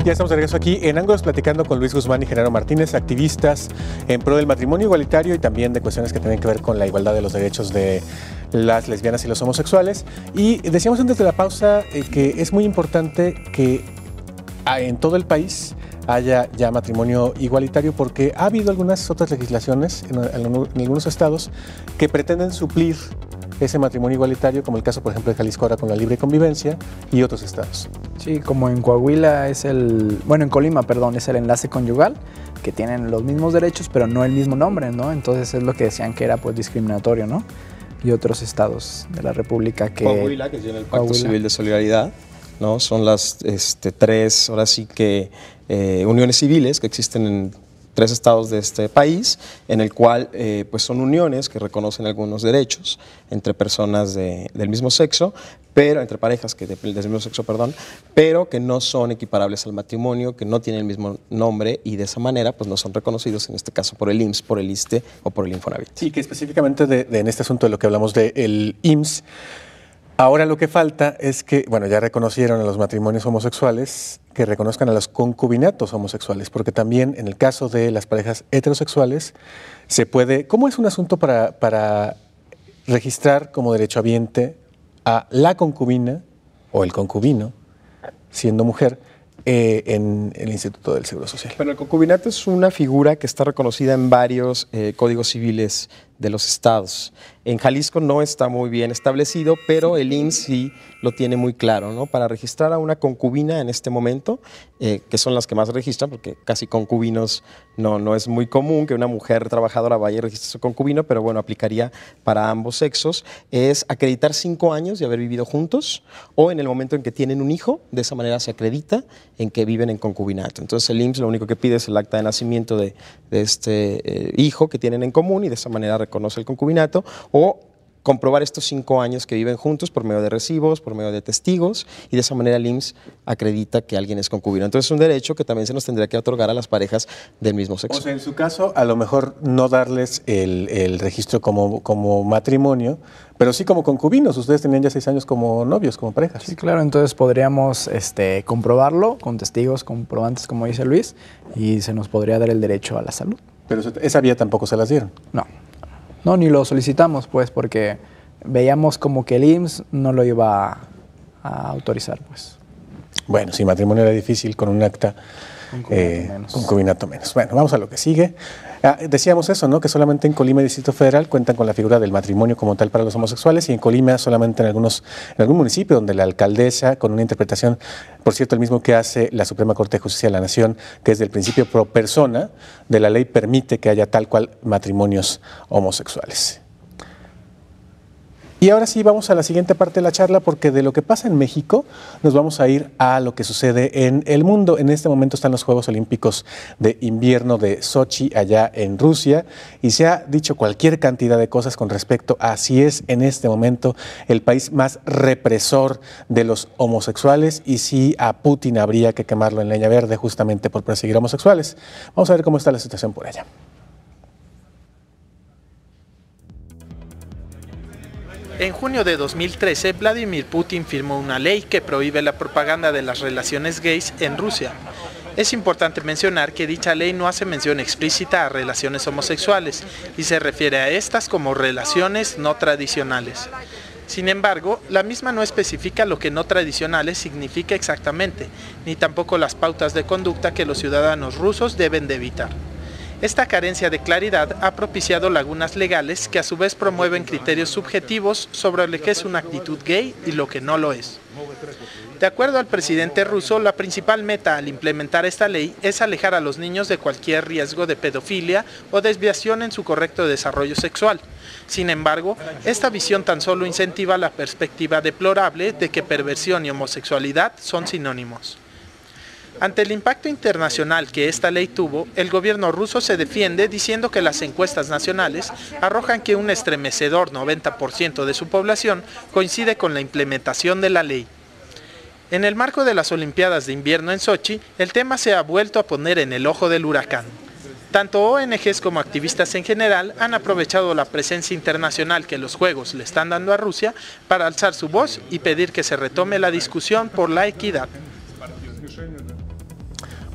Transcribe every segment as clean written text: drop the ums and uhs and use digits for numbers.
Ya estamos de regreso aquí en Ángulos platicando con Luis Guzmán y Genaro Martínez, activistas en pro del matrimonio igualitario y también de cuestiones que tienen que ver con la igualdad de los derechos de las lesbianas y los homosexuales. Y decíamos antes de la pausa que es muy importante que en todo el país haya ya matrimonio igualitario, porque ha habido algunas otras legislaciones en algunos estados que pretenden suplir ese matrimonio igualitario, como el caso, por ejemplo, de Jalisco ahora con la libre convivencia y otros estados. Sí, como en Coahuila en Colima, perdón, es el enlace conyugal, que tienen los mismos derechos, pero no el mismo nombre, ¿no? Entonces es lo que decían que era pues discriminatorio, ¿no? Y otros estados de la República que... Coahuila, que tiene el Pacto Civil de Solidaridad, ¿no? Son las tres, ahora sí que, uniones civiles que existen en 3 estados de este país, en el cual pues son uniones que reconocen algunos derechos entre personas del mismo sexo, pero entre parejas del mismo sexo, perdón, pero que no son equiparables al matrimonio, que no tienen el mismo nombre y de esa manera pues no son reconocidos, en este caso por el IMSS, por el ISSSTE o por el Infonavit. Sí, que específicamente en este asunto de lo que hablamos del IMSS, ahora lo que falta es que, bueno, ya reconocieron a los matrimonios homosexuales, que reconozcan a los concubinatos homosexuales, porque también en el caso de las parejas heterosexuales se puede, ¿cómo es un asunto para registrar como derechohabiente a la concubina o el concubino, siendo mujer, en el Instituto del Seguro Social? Bueno, el concubinato es una figura que está reconocida en varios códigos civiles de los estados. En Jalisco no está muy bien establecido, pero el IMSS sí lo tiene muy claro, ¿no? Para registrar a una concubina en este momento, que son las que más registran, porque casi concubinos no es muy común que una mujer trabajadora vaya y registre a su concubino, pero bueno, aplicaría para ambos sexos, es acreditar 5 años de haber vivido juntos, o en el momento en que tienen un hijo, de esa manera se acredita en que viven en concubinato. Entonces el IMSS lo único que pide es el acta de nacimiento de este hijo que tienen en común, y de esa manera reconoce el concubinato, o comprobar estos 5 años que viven juntos por medio de recibos, por medio de testigos, y de esa manera el IMSS acredita que alguien es concubino. Entonces es un derecho que también se nos tendría que otorgar a las parejas del mismo sexo. O sea, en su caso, a lo mejor no darles el registro como matrimonio, pero sí como concubinos. Ustedes tenían ya 6 años como novios, como parejas. Sí, claro, entonces podríamos comprobarlo con testigos, comprobantes, como dice Luis, y se nos podría dar el derecho a la salud. Pero esa vía tampoco se las dieron. No, ni lo solicitamos, pues, porque veíamos como que el IMSS no lo iba a autorizar, pues. Bueno, si matrimonio era difícil, con un acta, concubinato menos. Bueno, vamos a lo que sigue. Decíamos eso, ¿no? Que solamente en Colima y Distrito Federal cuentan con la figura del matrimonio como tal para los homosexuales, y en Colima solamente en algún municipio donde la alcaldesa, con una interpretación, por cierto, el mismo que hace la Suprema Corte de Justicia de la Nación, que es del principio pro persona de la ley, permite que haya tal cual matrimonios homosexuales. Y ahora sí vamos a la siguiente parte de la charla, porque de lo que pasa en México nos vamos a ir a lo que sucede en el mundo. En este momento están los Juegos Olímpicos de Invierno de Sochi, allá en Rusia, y se ha dicho cualquier cantidad de cosas con respecto a si es en este momento el país más represor de los homosexuales y si a Putin habría que quemarlo en leña verde justamente por perseguir homosexuales. Vamos a ver cómo está la situación por allá. En junio de 2013, Vladimir Putin firmó una ley que prohíbe la propaganda de las relaciones gays en Rusia. Es importante mencionar que dicha ley no hace mención explícita a relaciones homosexuales y se refiere a estas como relaciones no tradicionales. Sin embargo, la misma no especifica lo que no tradicionales significa exactamente, ni tampoco las pautas de conducta que los ciudadanos rusos deben de evitar. Esta carencia de claridad ha propiciado lagunas legales que a su vez promueven criterios subjetivos sobre lo que es una actitud gay y lo que no lo es. De acuerdo al presidente ruso, la principal meta al implementar esta ley es alejar a los niños de cualquier riesgo de pedofilia o desviación en su correcto desarrollo sexual. Sin embargo, esta visión tan solo incentiva la perspectiva deplorable de que perversión y homosexualidad son sinónimos. Ante el impacto internacional que esta ley tuvo, el gobierno ruso se defiende diciendo que las encuestas nacionales arrojan que un estremecedor 90% de su población coincide con la implementación de la ley. En el marco de las Olimpiadas de Invierno en Sochi, el tema se ha vuelto a poner en el ojo del huracán. Tanto ONGs como activistas en general han aprovechado la presencia internacional que los Juegos le están dando a Rusia para alzar su voz y pedir que se retome la discusión por la equidad.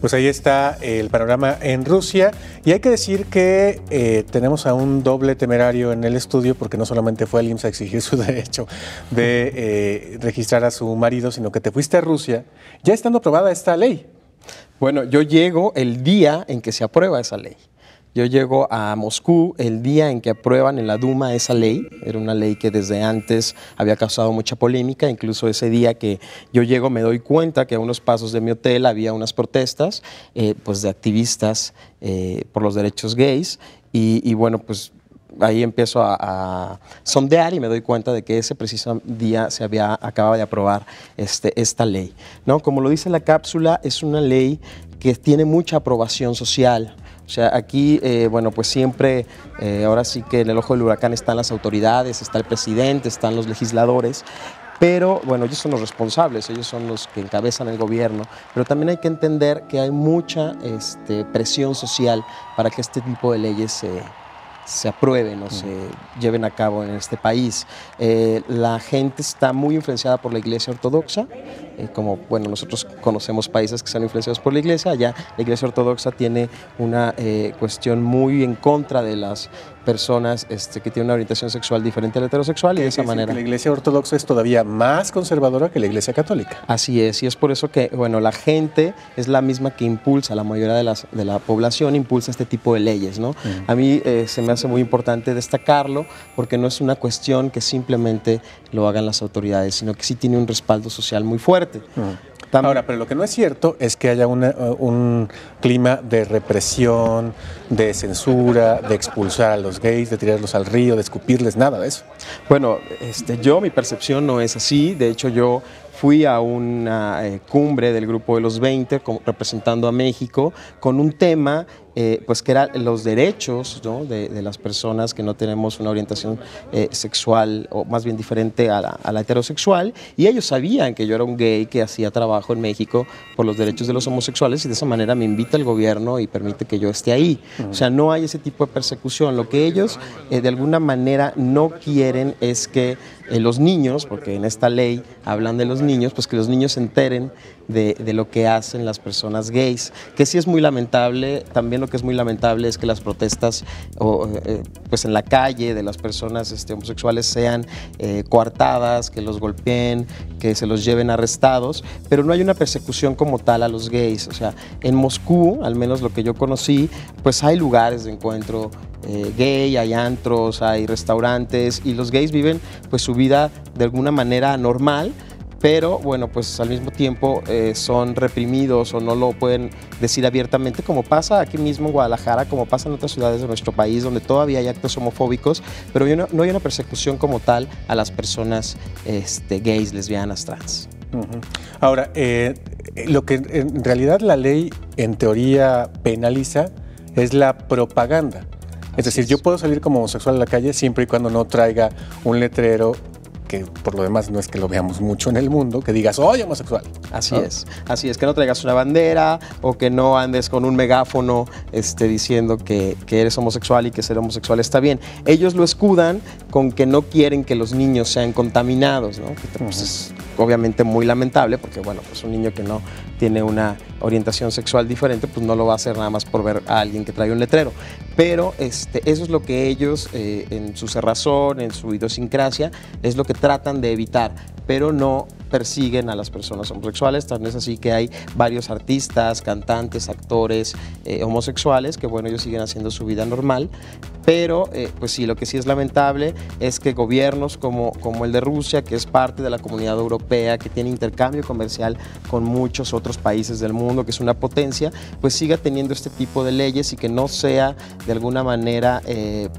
Pues ahí está el panorama en Rusia y hay que decir que tenemos a un doble temerario en el estudio porque no solamente fue el IMSS a exigir su derecho de registrar a su marido, sino que te fuiste a Rusia ya estando aprobada esta ley. Bueno, yo llego el día en que se aprueba esa ley. Yo llego a Moscú el día en que aprueban en la Duma esa ley. Era una ley que desde antes había causado mucha polémica. Incluso ese día que yo llego me doy cuenta que a unos pasos de mi hotel había unas protestas pues de activistas por los derechos gays. Y bueno, pues ahí empiezo a sondear y me doy cuenta de que ese preciso día acababa de aprobar esta ley, ¿no? Como lo dice la cápsula, es una ley que tiene mucha aprobación social. O sea, aquí, bueno, pues siempre, ahora sí que en el ojo del huracán están las autoridades, está el presidente, están los legisladores, pero bueno, ellos son los responsables, ellos son los que encabezan el gobierno, pero también hay que entender que hay mucha presión social para que este tipo de leyes se aprueben o se lleven a cabo en este país. La gente está muy influenciada por la Iglesia Ortodoxa, como bueno, nosotros conocemos países que están influenciados por la Iglesia, allá la Iglesia Ortodoxa tiene una cuestión muy en contra de las personas que tienen una orientación sexual diferente a la heterosexual y de esa manera. La Iglesia Ortodoxa es todavía más conservadora que la Iglesia Católica. Así es, y es por eso que bueno, la gente es la misma que impulsa, la mayoría de la población impulsa este tipo de leyes, ¿no? A mí se me hace muy importante destacarlo porque no es una cuestión que simplemente lo hagan las autoridades, sino que sí tiene un respaldo social muy fuerte. Ahora, pero lo que no es cierto es que haya un clima de represión, de censura, de expulsar a los gays, de tirarlos al río, de escupirles, nada de eso. Bueno, mi percepción no es así. De hecho, yo fui a una cumbre del Grupo de los 20 representando a México con un tema pues que era los derechos, ¿no?, de las personas que no tenemos una orientación sexual o más bien diferente a la heterosexual, y ellos sabían que yo era un gay que hacía trabajo en México por los derechos de los homosexuales y de esa manera me invita el gobierno y permite que yo esté ahí. O sea, no hay ese tipo de persecución. Lo que ellos de alguna manera no quieren es que los niños, porque en esta ley hablan de los niños, pues que los niños se enteren de lo que hacen las personas gays, que sí es muy lamentable. También lo que es muy lamentable es que las protestas pues en la calle de las personas homosexuales sean coartadas, que los golpeen, que se los lleven arrestados, pero no hay una persecución como tal a los gays. O sea, en Moscú, al menos lo que yo conocí, pues hay lugares de encuentro gay, hay antros, hay restaurantes y los gays viven pues su vida de alguna manera normal, pero bueno, pues al mismo tiempo son reprimidos o no lo pueden decir abiertamente, como pasa aquí mismo en Guadalajara, como pasa en otras ciudades de nuestro país donde todavía hay actos homofóbicos, pero no hay una persecución como tal a las personas gays, lesbianas, trans. Ahora, lo que en realidad la ley en teoría penaliza es la propaganda. Es decir, yo puedo salir como homosexual a la calle siempre y cuando no traiga un letrero, que por lo demás no es que lo veamos mucho en el mundo, que digas, soy homosexual. Así es, que no traigas una bandera o que no andes con un megáfono diciendo que eres homosexual y que ser homosexual está bien. Ellos lo escudan con que no quieren que los niños sean contaminados, ¿no? Que pues, es obviamente muy lamentable porque, bueno, pues un niño que no tiene una orientación sexual diferente, pues no lo va a hacer nada más por ver a alguien que trae un letrero. Pero eso es lo que ellos, en su cerrazón, en su idiosincrasia, es lo que tratan de evitar, pero no persiguen a las personas homosexuales. También es así que hay varios artistas, cantantes, actores homosexuales que, bueno, ellos siguen haciendo su vida normal, pero pues sí, lo que sí es lamentable es que gobiernos como el de Rusia, que es parte de la Comunidad Europea, que tiene intercambio comercial con muchos otros países del mundo, que es una potencia, pues siga teniendo este tipo de leyes y que no sea de alguna manera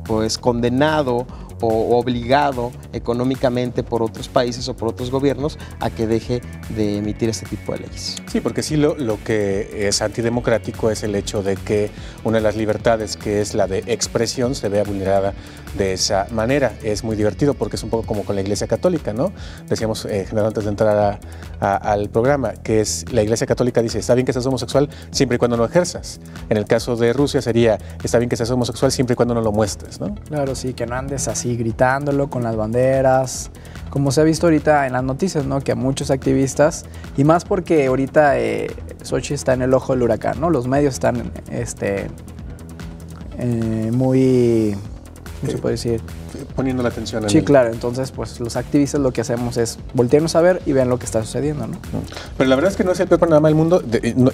pues condenado o obligado económicamente por otros países o por otros gobiernos a que deje de emitir este tipo de leyes. Sí, porque sí lo que es antidemocrático es el hecho de que una de las libertades, que es la de expresión, se vea vulnerada de esa manera. Es muy divertido porque es un poco como con la Iglesia Católica, ¿no? Decíamos, Genaro, antes de entrar al programa, que es la Iglesia Católica dice, está bien que seas homosexual siempre y cuando no ejerzas. En el caso de Rusia sería, está bien que seas homosexual siempre y cuando no lo muestres, ¿no? Claro, sí, que no andes así gritándolo con las banderas, como se ha visto ahorita en las noticias, ¿no? que a muchos activistas, y más porque ahorita Xochitl está en el ojo del huracán, ¿no? Los medios están muy, ¿cómo se puede decir? Poniendo la atención en Sí, el... claro. Entonces, pues los activistas lo que hacemos es voltearnos a ver y ver lo que está sucediendo, ¿no? Pero la verdad es que no es el peor panorama del mundo.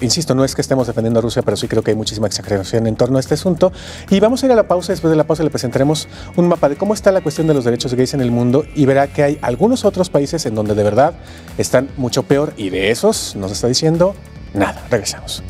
Insisto, no es que estemos defendiendo a Rusia, pero sí creo que hay muchísima exageración en torno a este asunto. Y vamos a ir a la pausa. Después de la pausa le presentaremos un mapa de cómo está la cuestión de los derechos gays en el mundo y verá que hay algunos otros países en donde de verdad están mucho peor y de esos no se está diciendo nada. Regresamos.